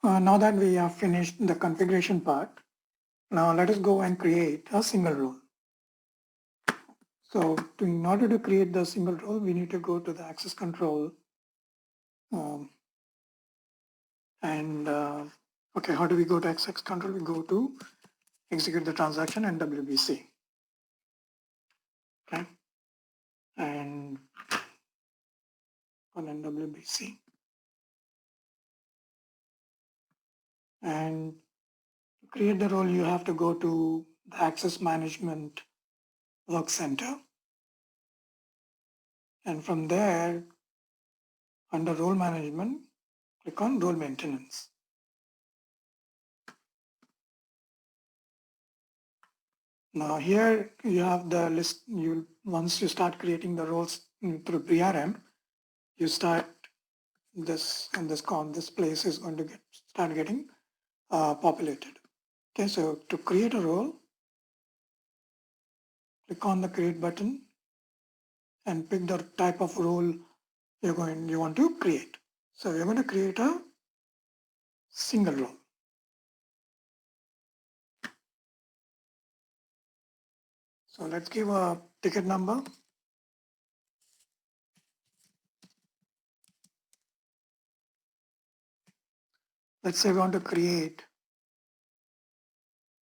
Now that we have finished the configuration part, now let us go and create a single role. So in order to create the single role, we need to go to the access control okay, how do we go to access control? We go to execute the transaction and WBC. Okay, and on NWBC. And to create the role, you have to go to the Access Management Work Center. And from there, under Role Management, click on Role Maintenance. Now here you have the list. Once you start creating the roles through PRM, you start this, and this place is going to start getting populated. Okay, so to create a role, click on the create button and pick the type of role you want to create. So we're going to create a single role. So let's give a ticket number. Let's say we want to create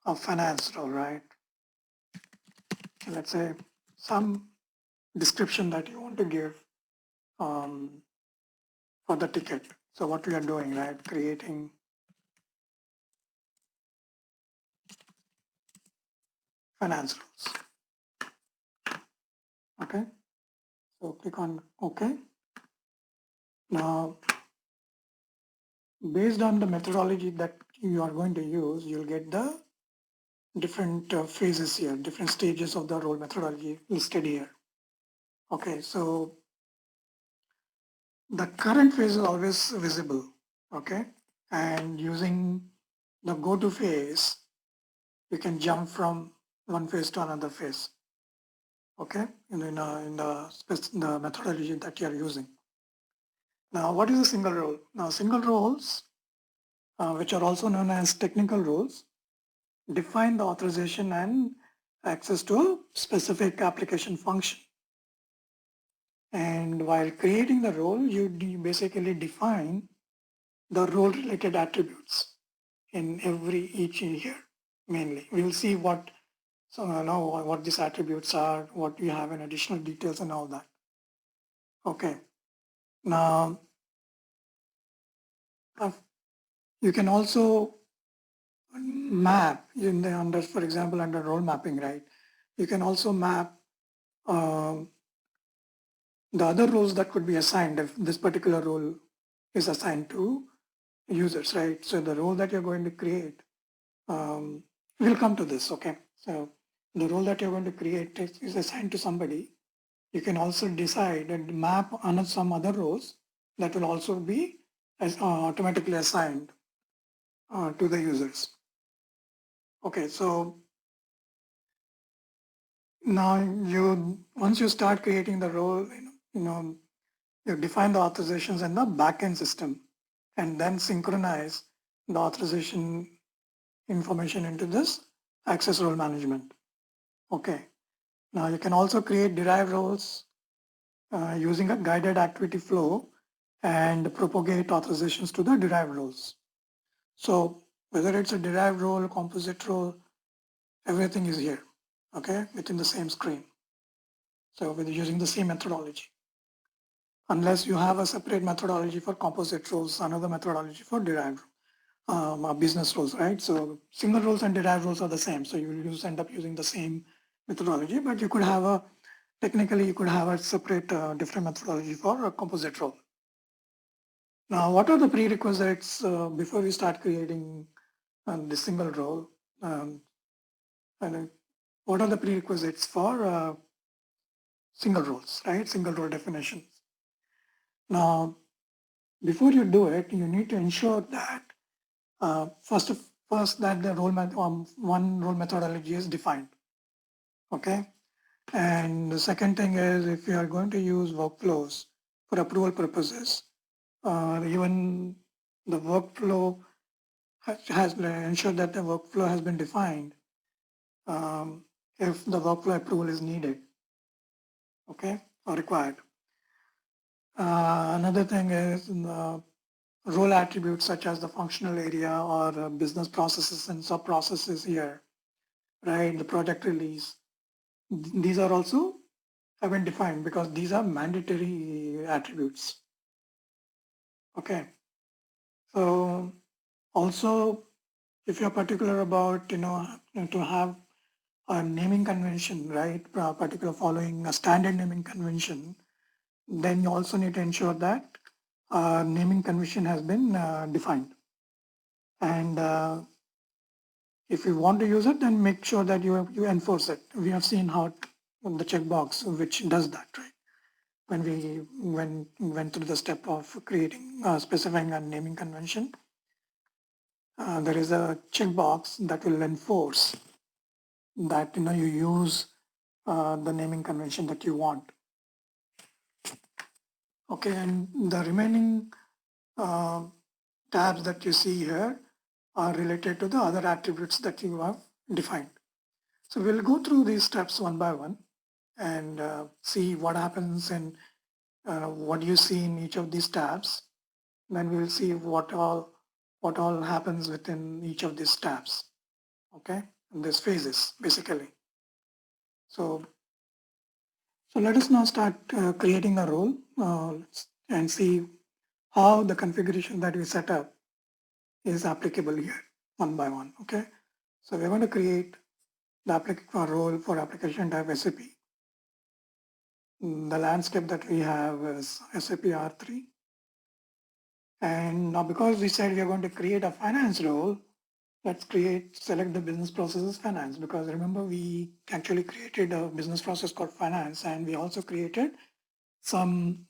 a finance role, right? And let's say some description that you want to give for the ticket. So what we are doing, right? Creating finance rules. Okay. So click on OK. Now, based on the methodology that you are going to use, you'll get the different phases here, different stages of the role methodology listed here. Okay, so the current phase is always visible. Okay, and using the go-to phase, you can jump from one phase to another phase. Okay, in the methodology that you are using. Now, what is a single role? Now, single roles, which are also known as technical roles, define the authorization and access to a specific application function. And while creating the role, you basically define the role related attributes in each here mainly. We will see what what these attributes are, what you have in additional details and all that. Okay. Now, you can also map for example, under role mapping, right? You can also map the other roles that could be assigned if this particular role is assigned to users, right? So the role that you're going to create, we'll come to this, okay? So the role that you're going to create is assigned to somebody. You can also decide and map on some other roles that will also be automatically assigned to the users. Okay, so now once you start creating the role, you define the authorizations in the backend system and then synchronize the authorization information into this access role management. Okay. Now you can also create derived roles using a guided activity flow and propagate authorizations to the derived roles. So whether it's a derived role, composite role, everything is here, okay, within the same screen. So with using the same methodology. Unless you have a separate methodology for composite roles, another methodology for derived business roles, right? So single roles and derived roles are the same. So you will end up using the same methodology, but you could have technically you could have a separate different methodology for a composite role. Now, what are the prerequisites before we start creating the single role? And what are the prerequisites for single roles, right? Single role definitions. Now, before you do it, you need to ensure that first that the one role methodology is defined. Okay. And the second thing is if you are going to use workflows for approval purposes, even the workflow has ensured that the workflow has been defined if the workflow approval is needed, okay, or required. Another thing is role attributes such as the functional area or business processes and sub processes here, right? The project release. These are also have been defined because these are mandatory attributes. Okay. So also, if you're particular about, to have a naming convention, right? Particular following a standard naming convention, then you also need to ensure that naming convention has been defined. And if you want to use it, then make sure that you enforce it. We have seen how the checkbox which does that, right? When we went through the step of creating, specifying a naming convention, there is a checkbox that will enforce that you use the naming convention that you want. Okay, and the remaining uh, tabs that you see here are related to the other attributes that you have defined. So we'll go through these steps one by one and see what happens and what you see in each of these tabs. Then we'll see what all happens within each of these tabs. Okay, and these phases basically. So let us now start creating a role and see how the configuration that we set up is applicable here one by one. Okay, so we're going to create the role for application type SAP. The landscape that we have is SAP R3. And now because we said we are going to create a finance role, let's select the business processes finance, because remember we actually created a business process called finance, and we also created some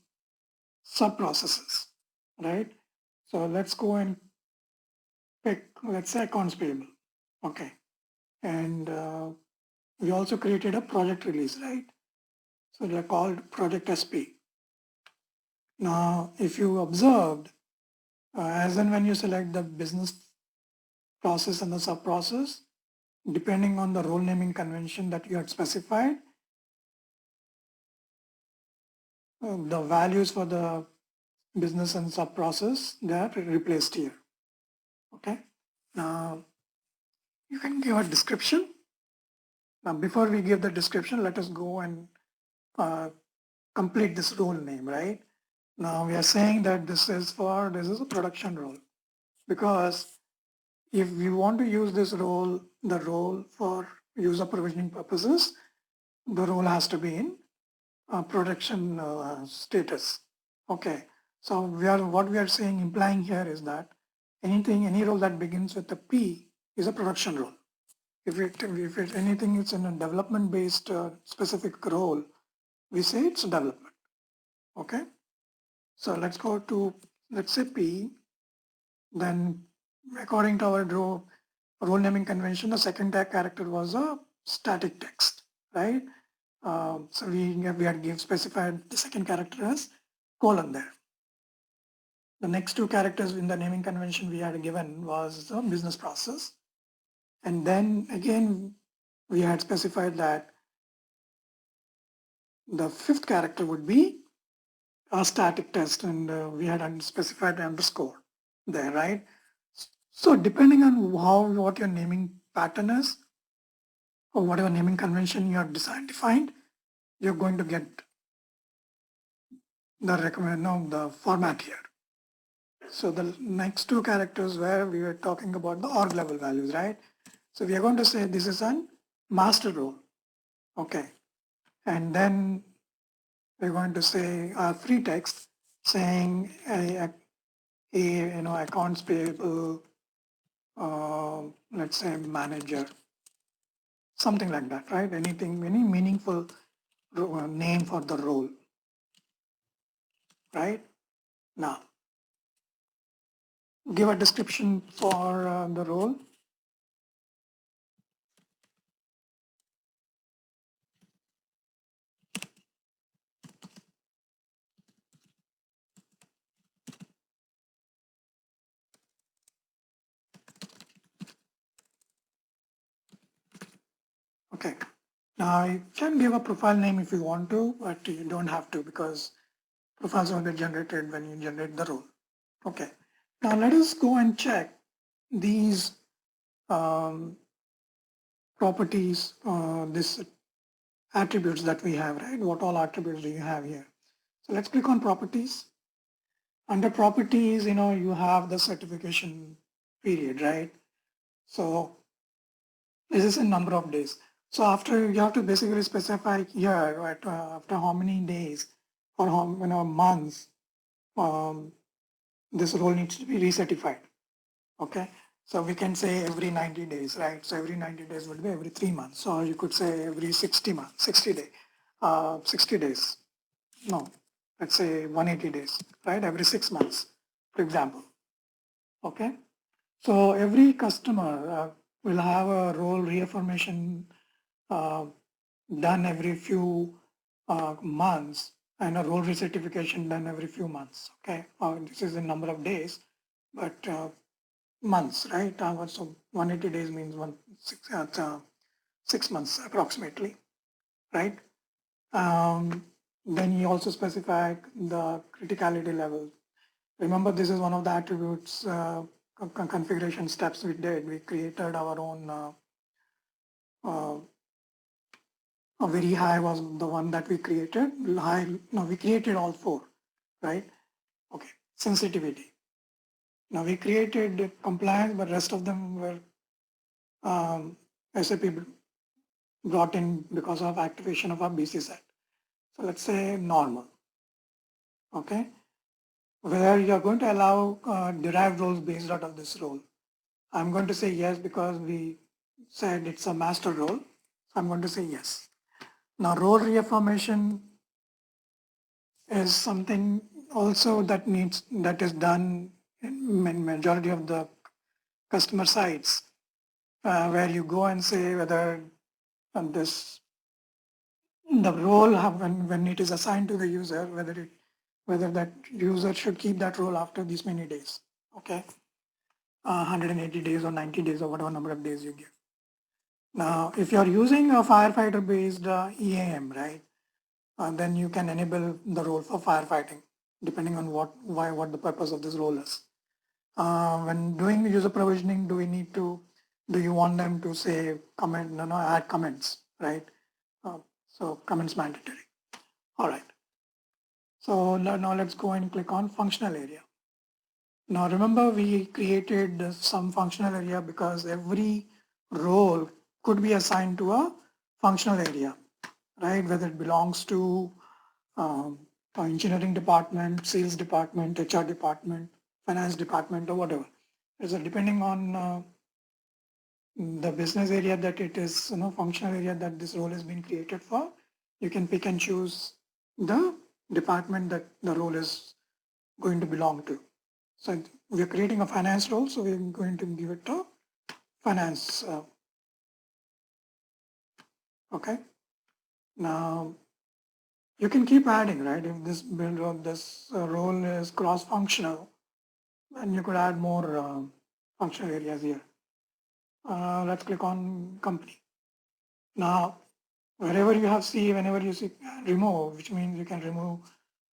sub processes, right? So let's go and pick, let's say accounts payable. Okay. And we also created a project release, right? So they're called project SP. Now, if you observed, as and when you select the business process and the sub process, depending on the role naming convention that you had specified, the values for the business and sub process, they are replaced here. Okay. Now, you can give a description. Now, before we give the description, let us go and complete this role name, right? Now we are saying that this is a production role, because if we want to use this role, the role for user provisioning purposes, the role has to be in production status. Okay, so what we are saying, implying here is that any role that begins with a P is a production role. If anything is in a development based specific role, we say it's development. Okay, so let's say P. Then according to our role naming convention, the second tag character was a static text, right? So we had specified the second character as colon there. The next two characters in the naming convention we had given was the business process. And then again, we had specified that the fifth character would be a static text, and we had specified underscore there, right? So depending on what your naming pattern is, or whatever naming convention you have defined, you're going to get the format here. So the next two characters where we were talking about the org level values, right? So we are going to say this is an master role. Okay. And then we're going to say a free text saying accounts payable, let's say manager, something like that, right? Any meaningful name for the role, right? Now, give a description for the role. Okay. Now you can give a profile name if you want to, but you don't have to because profiles will be generated when you generate the role. Okay. Now let us go and check these properties, this attributes that we have, right? What all attributes do you have here? So let's click on properties. Under properties, you have the certification period, right? So this is a number of days. So after you have to basically specify here, right, after how many days or how months this role needs to be recertified. Okay. So we can say every 90 days, right? So every 90 days would be every 3 months. Or you could say every 60 months, 60 days. No, let's say 180 days, right? Every 6 months, for example. Okay. So every customer will have a role reaffirmation uh, done every few months and a role recertification done every few months. Okay. This is the number of days, but months, right? So 180 days means 6 months approximately, right? Then you also specify the criticality level. Remember, this is one of the attributes configuration steps we did. We created our own, a very high was the one that we created. High, no, we created all four, right? Okay, sensitivity. Now we created compliance, but rest of them were SAP brought in because of activation of our BC set. So let's say normal, okay? Where you're going to allow derived roles based out of this role. I'm going to say yes because we said it's a master role. So I'm going to say yes. Now role reaffirmation is something also that is done in majority of the customer sites where you go and say whether this the role when it is assigned to the user, whether that user should keep that role after these many days. Okay, 180 days or 90 days or whatever number of days you give. Now, if you're using a firefighter-based EAM, right, then you can enable the role for firefighting, depending on what the purpose of this role is. When doing user provisioning, do you want them to say add comments, right? So comments mandatory. All right. So now let's go and click on functional area. Now remember we created some functional area because every role could be assigned to a functional area, right? Whether it belongs to engineering department, sales department, HR department, finance department, or whatever. So depending on the business area that it is, functional area that this role has been created for, you can pick and choose the department that the role is going to belong to. So we're creating a finance role, so we're going to give it a finance. Okay. Now you can keep adding, right? If this role is cross-functional, then you could add more functional areas here. Let's click on company. Now, wherever whenever you see remove, which means you can remove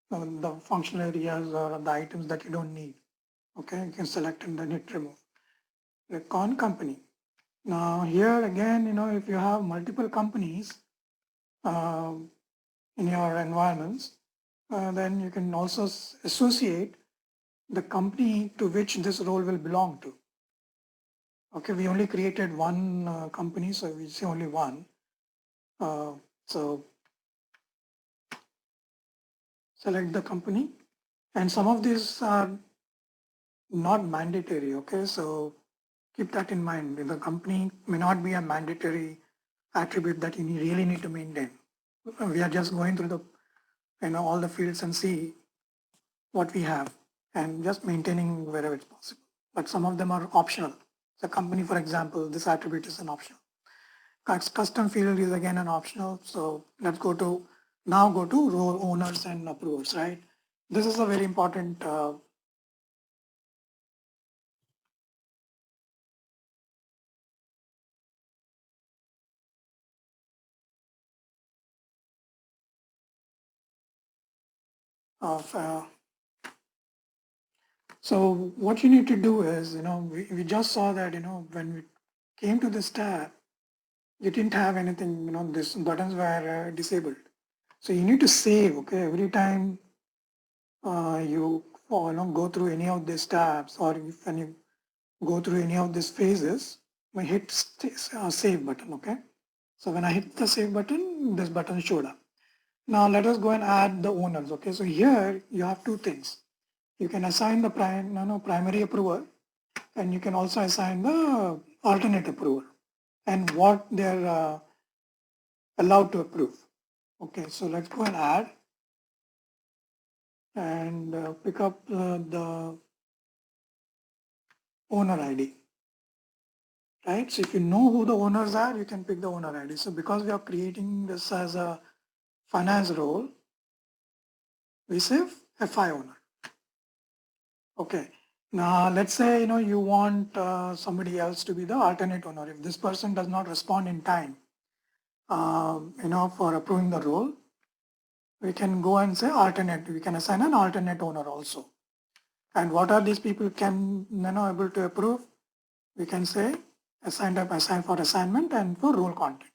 the functional areas or the items that you don't need. Okay, you can select and then hit remove. Click on company. Now here again, if you have multiple companies in your environments, then you can also associate the company to which this role will belong to. Okay, we only created one company, so we see only one. So select the company, and some of these are not mandatory. Okay, so keep that in mind. The company may not be a mandatory attribute that you really need to maintain. We are just going through all the fields and see what we have and just maintaining wherever it's possible. But some of them are optional. The company, for example, this attribute is an optional. Custom field is again an optional. So let's go to role owners and approvers, right? This is a very important of so what you need to do is, we just saw that, when we came to this tab, you didn't have anything, these buttons were disabled. So you need to save, okay, every time you, go through any of these tabs, or when you go through any of these phases, we hit save button, okay? So when I hit the save button, this button showed up. Now let us go and add the owners, okay? So here you have two things. You can assign the primary approver, and you can also assign the alternate approver and what they're allowed to approve. Okay, so let's go and add and pick up the owner ID, right? So if you know who the owners are, you can pick the owner ID. So because we are creating this as a finance role, we save FI owner. Okay. Now let's say you want somebody else to be the alternate owner. If this person does not respond in time, for approving the role, we can go and say alternate. We can assign an alternate owner also. And what are these people can able to approve? We can say assign for assignment and for role content.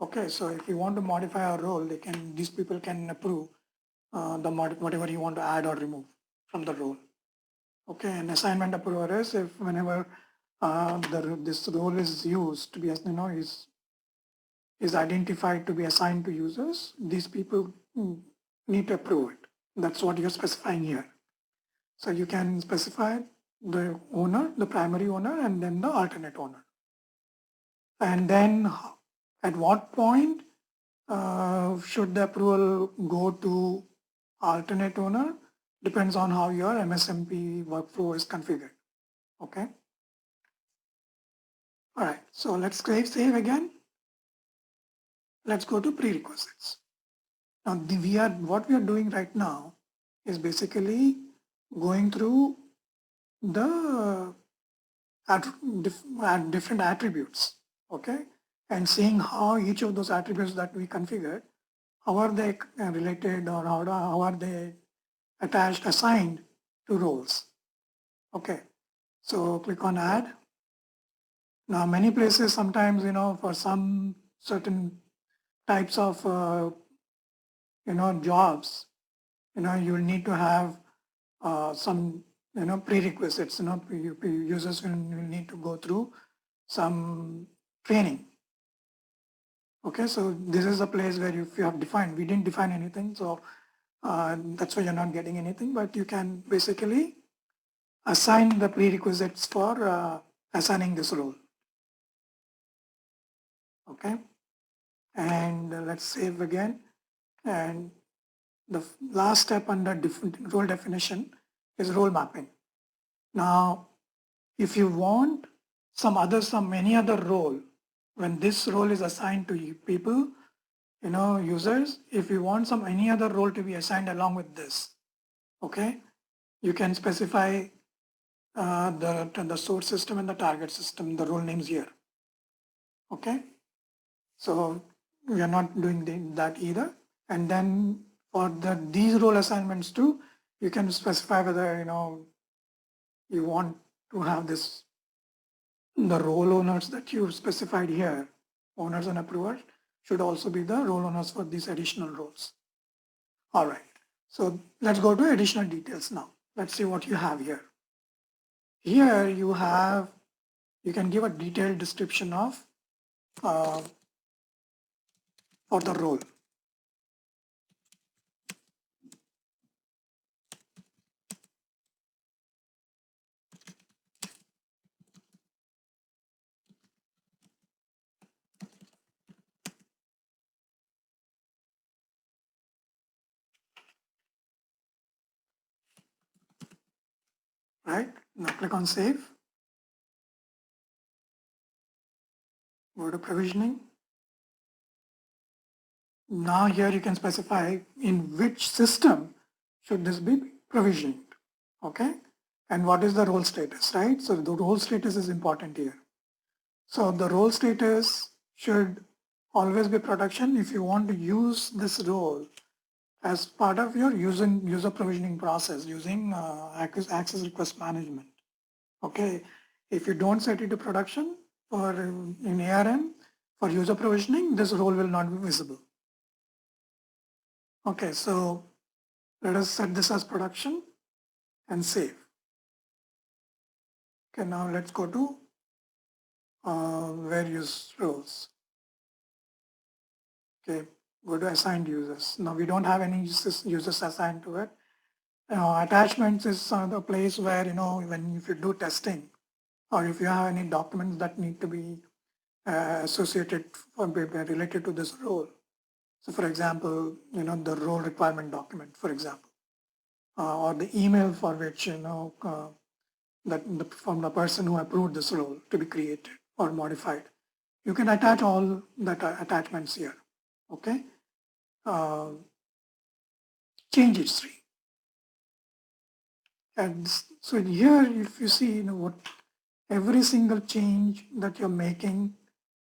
Okay, so if you want to modify a role, these people can approve whatever you want to add or remove from the role. Okay, and assignment approver is if whenever this role is used to be is identified to be assigned to users, these people need to approve it. That's what you're specifying here. So you can specify the owner, the primary owner, and then the alternate owner. And then at what point should the approval go to alternate owner? Depends on how your MSMP workflow is configured. Okay. All right. So let's save again. Let's go to prerequisites. Now what we are doing right now is basically going through the different attributes, okay, and seeing how each of those attributes that we configured, how are they related, or how are they attached, assigned to roles. Okay, so click on add. Now many places sometimes, for some certain types of, jobs, you'll need to have some, prerequisites, users will need to go through some training. Okay, so this is a place where if you have defined, we didn't define anything, so that's why you're not getting anything, but you can basically assign the prerequisites for assigning this role. Okay, and let's save again. And the last step under role definition is role mapping. Now, if you want any other role, when this role is assigned to people, users, if you want any other role to be assigned along with this, okay, you can specify the source system and the target system, the role names here. Okay, so we are not doing that either. And then for these role assignments too, you can specify whether you want to have the role owners that you specified here, owners and approvers, should also be the role owners for these additional roles. All right, so let's go to additional details now. Let's see what you have here. Here you can give a detailed description of for the role. Right, now click on save. Go to provisioning. Now here you can specify in which system should this be provisioned, okay? And what is the role status, right? So the role status is important here. So the role status should always be production. If you want to use this role as part of your user provisioning process using access request management. Okay, if you don't set it to production or in ARM for user provisioning, this role will not be visible. Okay, so let us set this as production and save. Okay, now let's go to various roles. Okay, go to assigned users. Now we don't have any users assigned to it. Attachments is the place where, when if you do testing or if you have any documents that need to be associated or related to this role. So for example, the role requirement document, for example, or the email for which, from the person who approved this role to be created or modified. You can attach all that attachments here, okay? Change history. And so here, if you see, what every single change that you're making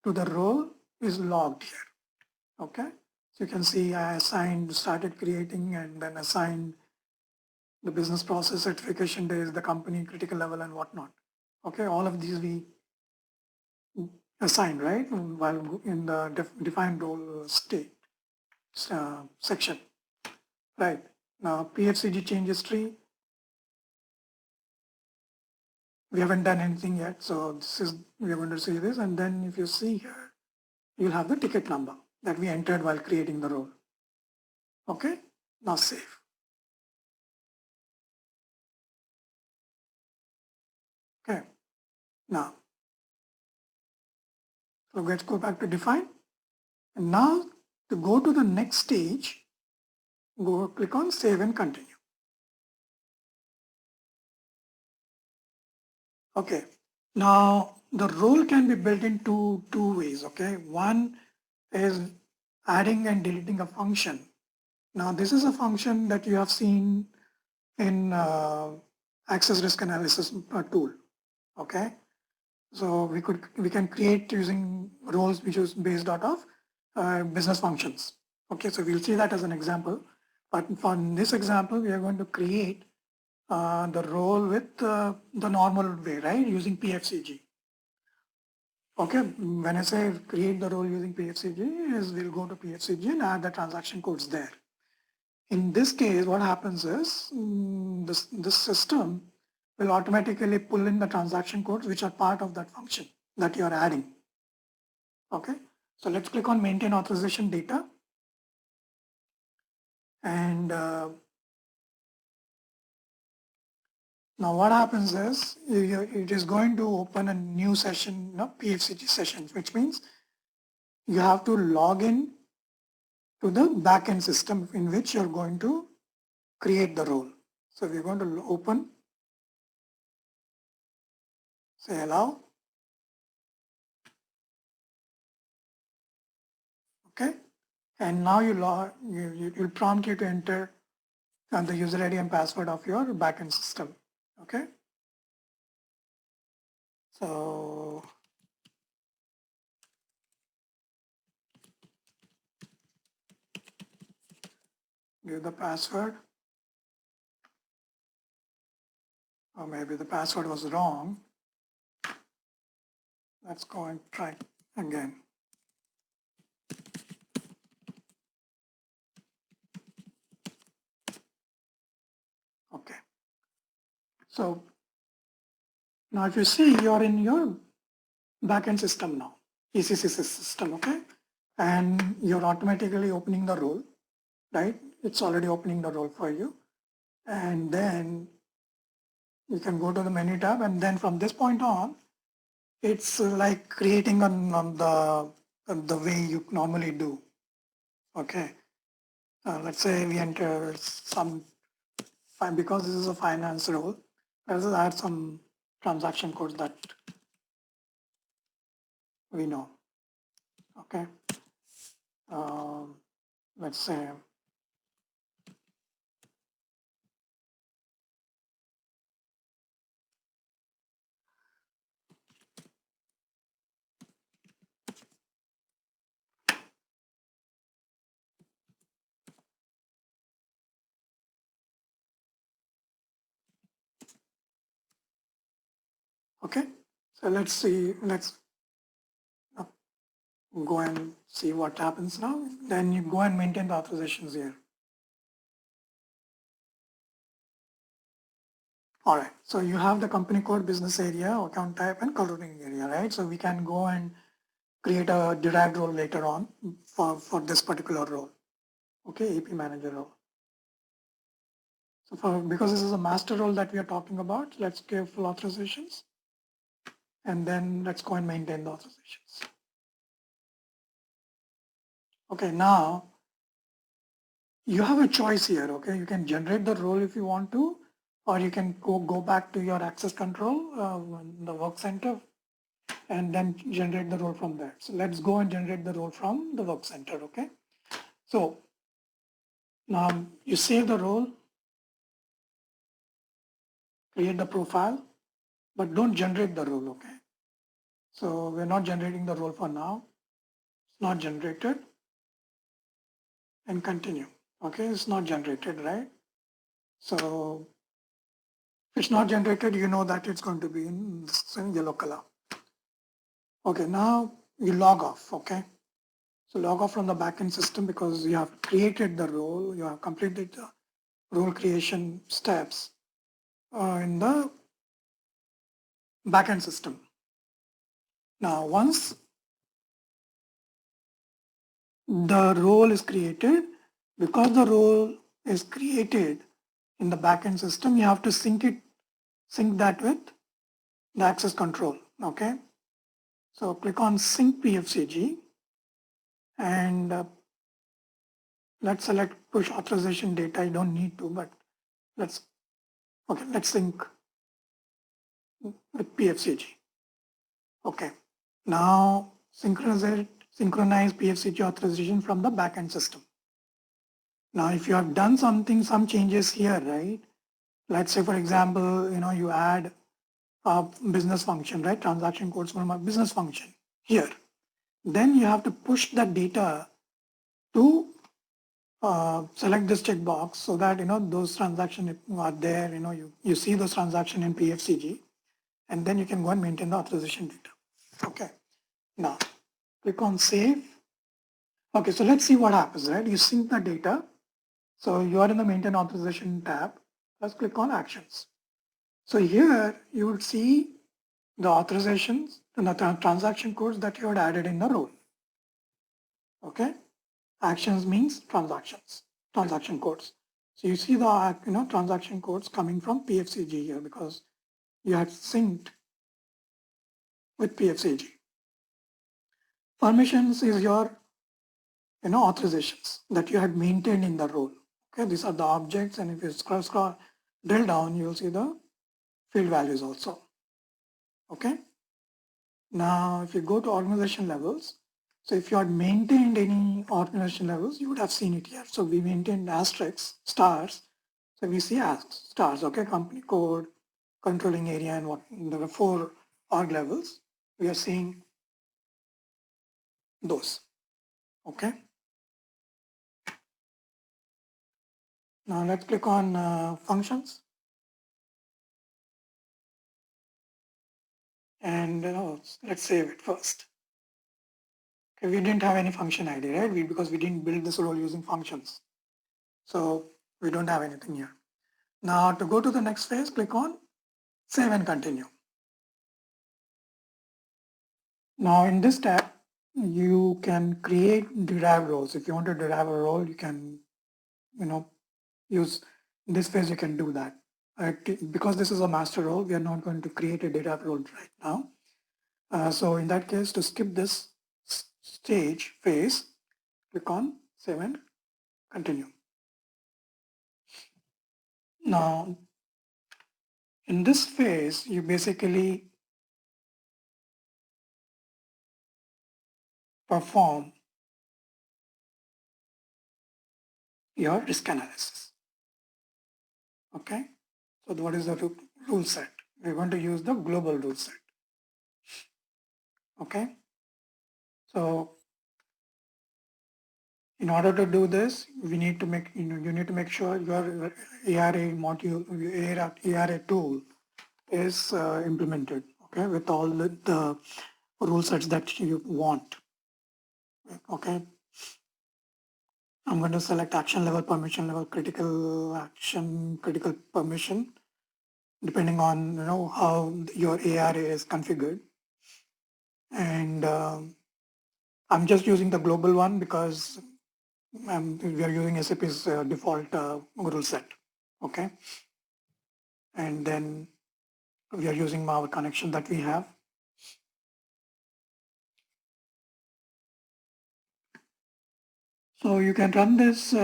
to the role is logged here, okay? So you can see I started creating and then assigned the business process certification days, the company critical level and whatnot. Okay, all of these we assign, right? While in the defined role state section, right? Now PFCG change history, we haven't done anything yet. So we are going to see this. And then if you see here, you'll have the ticket number that we entered while creating the role. Okay, now save. Okay, now, so let's go back to define. And now to go to the next stage, click on save and continue. Okay, now the role can be built in two ways, okay? One is adding and deleting a function. Now this is a function that you have seen in access risk analysis tool, okay? So we can create using roles which is based out of business functions. Okay, so we'll see that as an example. But for this example, we are going to create the role with the normal way, right? Using PFCG. Okay, when I say create the role using PFCG is we'll go to PFCG and add the transaction codes there. In this case, what happens is this system will automatically pull in the transaction codes which are part of that function that you're adding. Okay, so let's click on maintain authorization data. And now what happens is it is going to open a new session, PFCG session, which means you have to log in to the backend system in which you're going to create the role. So we're going to open, say allow. Okay, and now you'll prompt you to enter the user ID and password of your backend system. Okay, so give the password, or maybe the password was wrong. Let's go and try again. Okay, so now if you see, you're in your backend system now, ECC system, okay? And you're automatically opening the role, right? It's already opening the role for you. And then you can go to the menu tab, and then from this point on, it's like creating on the way you normally do. Okay, let's say we enter some, because this is a finance role, let's add some transaction codes that we know. Okay, let's say Okay, so let's go and see what happens now. Then you go and maintain the authorizations here. All right, so you have the company code, business area, account type, and coloring area, right? So we can go and create a derived role later on for this particular role. Okay, AP manager role. So because this is a master role that we are talking about, let's give full authorizations. And then let's go and maintain the authorizations. Okay, now you have a choice here. Okay, you can generate the role if you want to, or you can go back to your access control, the work center, and then generate the role from there. So let's go and generate the role from the work center. Okay, so now you save the role, create the profile, but don't generate the role. Okay, so we're not generating the role for now. It's not generated, and continue. Okay, it's not generated, right? So if it's not generated, you know that it's going to be in this yellow color. Okay, now you log off. Okay, so log off from the backend system because you have created the role, you have completed the role creation steps in the backend system. Now, once the role is created, because the role is created in the backend system, you have to sync that with the access control. Okay, so click on sync PFCG and let's select push authorization data. You don't need to, but let's sync with PFCG. Okay, now synchronize PFCG authorization from the backend system. Now, if you have done some changes here, right? Let's say, for example, you add a business function, right? Transaction codes from a business function here. Then you have to push that data to select this checkbox so that those transactions are there. You see those transactions in PFCG, and then you can go and maintain the authorization data. Okay. Now click on save. Okay, so let's see what happens, right? You sync the data. So you are in the maintain authorization tab. Let's click on actions. So here you would see the authorizations and the transaction codes that you had added in the role. Okay. Actions means transaction codes. So you see the transaction codes coming from PFCG here because you have synced with PFCG. Permissions is your authorizations that you had maintained in the role. Okay, these are the objects, and if you scroll drill down, you will see the field values also. Okay. Now, if you go to organization levels, so if you had maintained any organization levels, you would have seen it here. So we maintained asterisks, stars. So we see stars, okay, company code, controlling area, and what there are 4 org levels. We are seeing those. Okay. Now let's click on functions. And let's save it first. Okay, we didn't have any function ID, right? Because we didn't build this role using functions. So we don't have anything here. Now to go to the next phase, click on save and continue. Now in this tab, you can create derived roles. If you want to derive a role, you can, use this phase, you can do that. Because this is a master role, we are not going to create a derived role right now. So in that case, to skip this stage phase, click on save and continue. Now, in this phase, you basically perform your risk analysis. Okay, so what is the rule set? We're going to use the global rule set. Okay, so in order to do this, we need to make you need to make sure your ARA module, ARA tool is implemented. okay, with all the rule sets that you want. Okay, I'm going to select action level, permission level, critical action, critical permission, depending on how your ARA is configured. And I'm just using the global one because we are using SAP's default rule set. Okay, and then we are using our connection that we have. So you can run this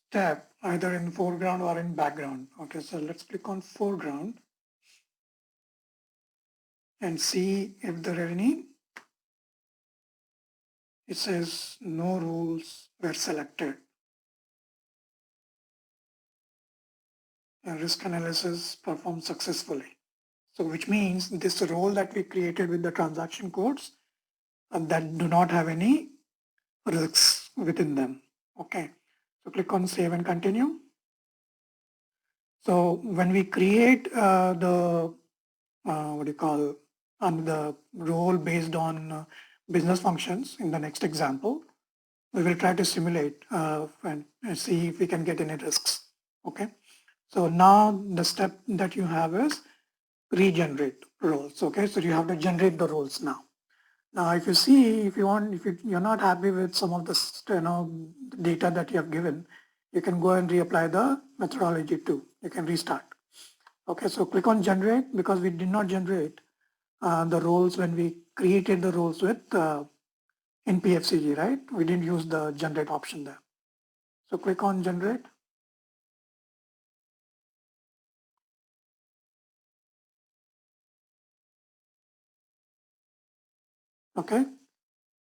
step either in foreground or in background. Okay, so let's click on foreground and see if there are any. It says no rules were selected. And risk analysis performed successfully. So which means this role that we created with the transaction codes that do not have any risks within them. Okay, so click on save and continue. So when we create the what do you call the role based on business functions in the next example, we will try to simulate and see if we can get any risks. Okay, so now the step that you have is regenerate roles. Okay, so you have to generate the roles now. Now, if you see, if you're not happy with some of the data that you have given, you can go and reapply the methodology too. You can restart. Okay, so click on generate because we did not generate the roles when we created the roles with in PFCG, right? We didn't use the generate option there. So click on generate. Okay,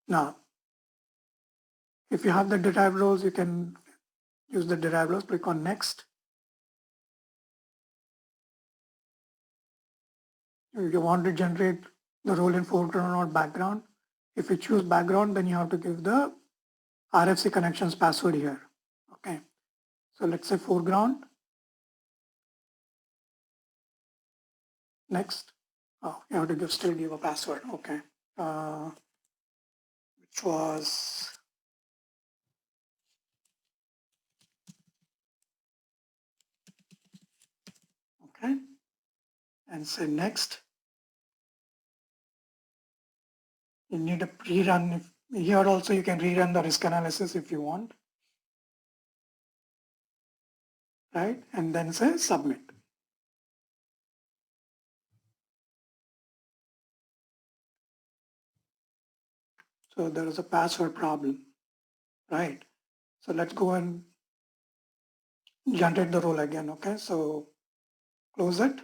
now if you have the derived roles, you can use the derived roles. Click on next. If you want to generate the role in foreground or background, if you choose background, then you have to give the RFC connections password here. Okay, so let's say foreground. Next. Oh, you have to still give a password. Okay, which was okay, and say next. You need a rerun. Here also you can rerun the risk analysis if you want, right? And then say submit. So there is a password problem, right? So let's go and generate the role again. Okay, so close it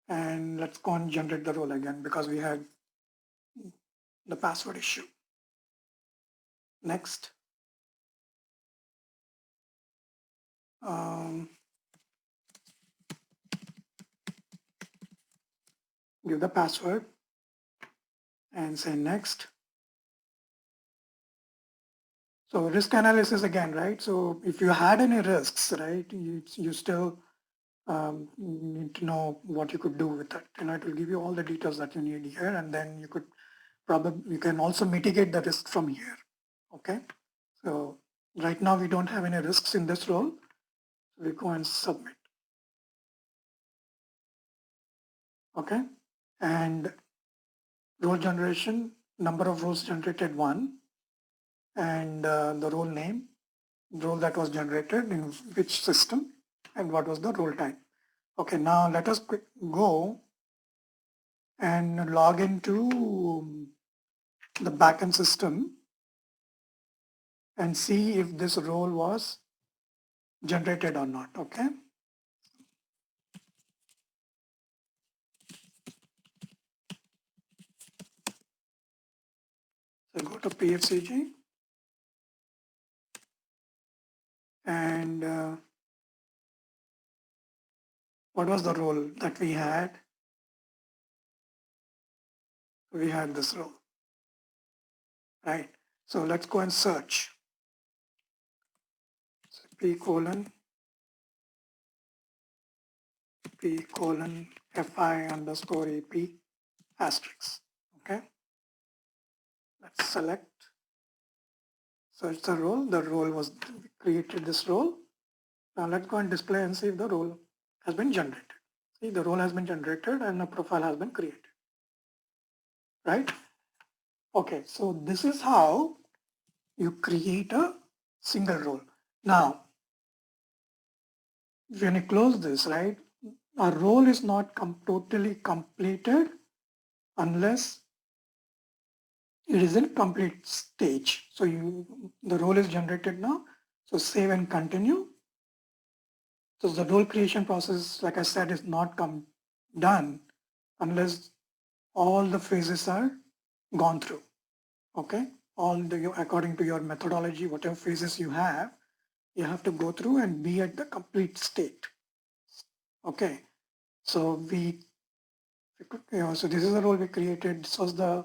and let's go and generate the role again because we had the password issue. Next. Give the password and say next. So risk analysis again, right? So if you had any risks, right, you still need to know what you could do with it. And it will give you all the details that you need here, and then you can also mitigate the risk from here. Okay. So right now we don't have any risks in this role. So we go and submit. Okay. And role generation, number of roles generated 1, and the role name, role that was generated in which system, and what was the role type. Okay, now let us go and log into the backend system and see if this role was generated or not. Okay. So go to PFCG and what was the role that we had? We had this role, right? So let's go and search. So P colon AP colon FI underscore AP asterisk. Okay. Let's select, search the role. The role was created this role. Now let's go and display and see if the role has been generated. See, the role has been generated and a profile has been created. Right? Okay, so this is how you create a single role. Now, when you close this, right, a role is not totally completed unless it is in complete stage. So the role is generated now. So save and continue. So the role creation process, like I said, is not done unless all the phases are gone through. Okay, according to your methodology, whatever phases you have to go through and be at the complete state. Okay, so so this is the role we created. This was the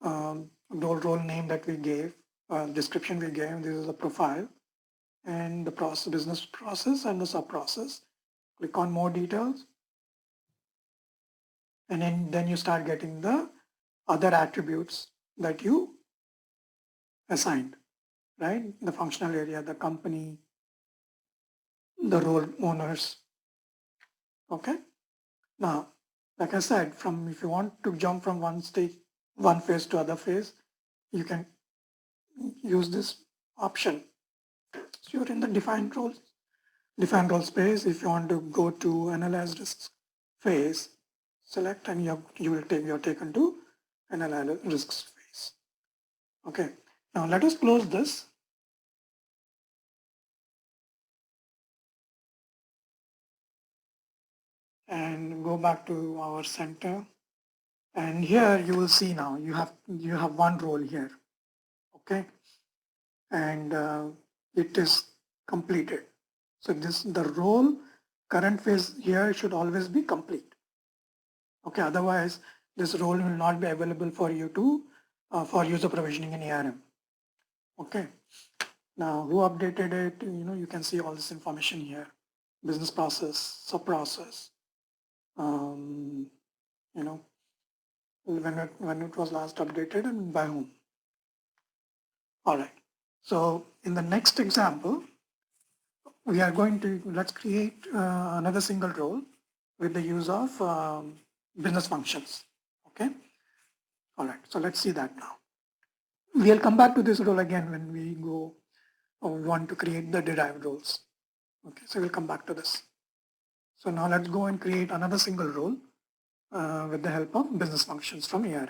role name that we gave, description we gave. This is the profile and the business process and the sub process. Click on more details, and then you start getting the other attributes that you assigned, right? The functional area, the company, the role owners. Okay. Now, like I said, if you want to jump from one phase to other phase, you can use this option. So you're in the defined role space. If you want to go to analyze risks phase, select and you're taken to analyze risks phase. Okay. Now let us close this. And go back to our center. And here you will see now you have one role here. Okay. And it is completed. So the role current phase here should always be complete. Okay, otherwise this role will not be available for you to for user provisioning in ARM. Okay. Now who updated it? You can see all this information here. Business process, sub process. When it was last updated and by whom. All right. So in the next example, we are going to, let's create another single role with the use of business functions. Okay. All right. So let's see that now. We'll come back to this role again when we go want to create the derived roles. Okay. So we'll come back to this. So now let's go and create another single role with the help of business functions from ARA.